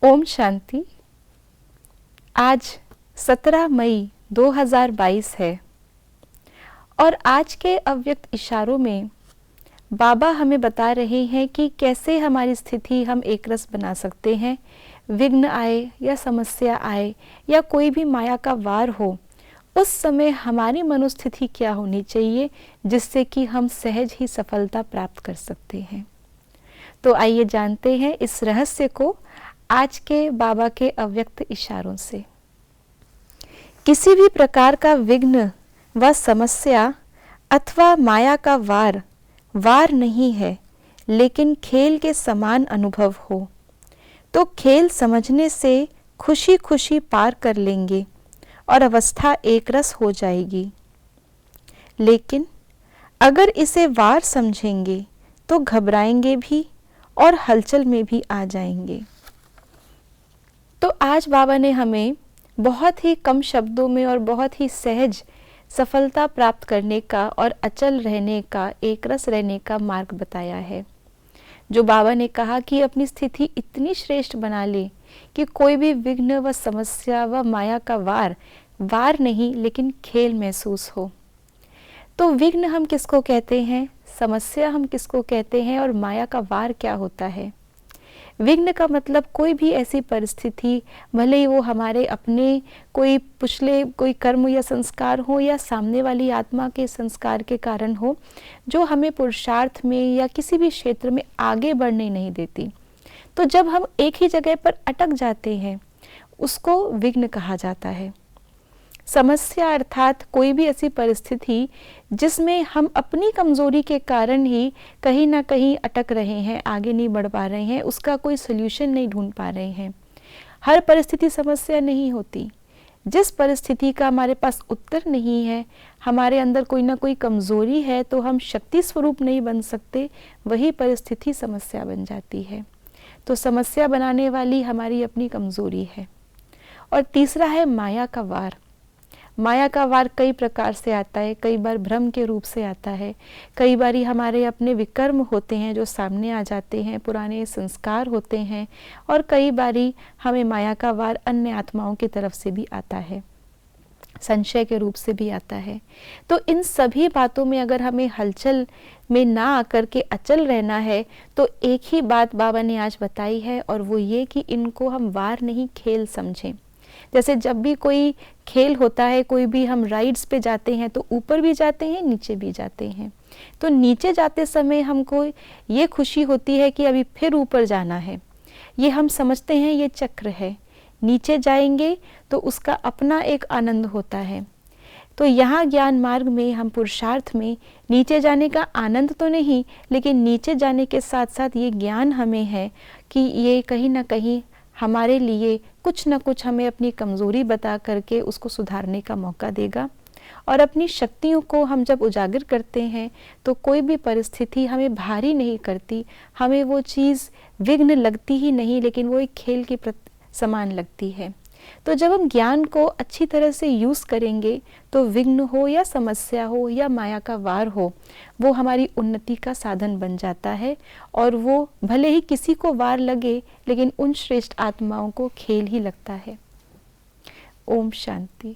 ओम शांति। आज 17 मई 2022 है और आज के अव्यक्त इशारों में बाबा हमें बता रहे हैं कि कैसे हमारी स्थिति हम एक रस बना सकते हैं। विघ्न आए या समस्या आए या कोई भी माया का वार हो, उस समय हमारी मनोस्थिति क्या होनी चाहिए जिससे कि हम सहज ही सफलता प्राप्त कर सकते हैं। तो आइए जानते हैं इस रहस्य को आज के बाबा के अव्यक्त इशारों से। किसी भी प्रकार का विघ्न व समस्या अथवा माया का वार नहीं है, लेकिन खेल के समान अनुभव हो तो खेल समझने से खुशी खुशी पार कर लेंगे और अवस्था एक रस हो जाएगी। लेकिन अगर इसे वार समझेंगे तो घबराएंगे भी और हलचल में भी आ जाएंगे। तो आज बाबा ने हमें बहुत ही कम शब्दों में और बहुत ही सहज सफलता प्राप्त करने का और अचल रहने का, एक रस रहने का मार्ग बताया है। जो बाबा ने कहा कि अपनी स्थिति इतनी श्रेष्ठ बना ले कि कोई भी विघ्न व समस्या व माया का वार नहीं, लेकिन खेल महसूस हो। तो विघ्न हम किसको कहते हैं, समस्या हम किसको कहते हैं और माया का वार क्या होता है। विघ्न का मतलब कोई भी ऐसी परिस्थिति, भले ही वो हमारे अपने कोई पिछले कोई कर्म या संस्कार हो या सामने वाली आत्मा के संस्कार के कारण हो, जो हमें पुरुषार्थ में या किसी भी क्षेत्र में आगे बढ़ने नहीं देती। तो जब हम एक ही जगह पर अटक जाते हैं, उसको विघ्न कहा जाता है। समस्या अर्थात कोई भी ऐसी परिस्थिति जिसमें हम अपनी कमजोरी के कारण ही कहीं ना कहीं अटक रहे हैं, आगे नहीं बढ़ पा रहे हैं, उसका कोई सल्यूशन नहीं ढूंढ पा रहे हैं। हर परिस्थिति समस्या नहीं होती। जिस परिस्थिति का हमारे पास उत्तर नहीं है, हमारे अंदर कोई ना कोई कमजोरी है, तो हम शक्ति स्वरूप नहीं बन सकते, वही परिस्थिति समस्या बन जाती है। तो समस्या बनाने वाली हमारी अपनी कमजोरी है। और तीसरा है माया का वार। माया का वार कई प्रकार से आता है। कई बार भ्रम के रूप से आता है, कई बारी हमारे अपने विकर्म होते हैं जो सामने आ जाते हैं, पुराने संस्कार होते हैं, और कई बारी हमें माया का वार अन्य आत्माओं की तरफ से भी आता है, संशय के रूप से भी आता है। तो इन सभी बातों में अगर हमें हलचल में ना आकर के अचल रहना है, तो एक ही बात बाबा ने आज बताई है, और वो ये कि इनको हम वार नहीं खेल समझें। जैसे जब भी कोई खेल होता है, कोई भी हम राइड्स पे जाते हैं तो ऊपर भी जाते हैं, नीचे भी जाते हैं। तो नीचे जाते समय हमको ये खुशी होती है कि अभी फिर ऊपर जाना है, ये हम समझते हैं ये चक्र है। नीचे जाएंगे तो उसका अपना एक आनंद होता है। तो यहाँ ज्ञान मार्ग में हम पुरुषार्थ में नीचे जाने का आनंद तो नहीं, लेकिन नीचे जाने के साथ साथ ये ज्ञान हमें है कि ये कहीं ना कहीं हमारे लिए कुछ न कुछ हमें अपनी कमज़ोरी बता करके उसको सुधारने का मौका देगा। और अपनी शक्तियों को हम जब उजागर करते हैं तो कोई भी परिस्थिति हमें भारी नहीं करती, हमें वो चीज़ विघ्न लगती ही नहीं, लेकिन वो एक खेल के समान लगती है। तो जब हम ज्ञान को अच्छी तरह से यूज़ करेंगे तो विघ्न हो या समस्या हो या माया का वार हो, वो हमारी उन्नति का साधन बन जाता है। और वो भले ही किसी को वार लगे, लेकिन उन श्रेष्ठ आत्माओं को खेल ही लगता है। ओम शांति।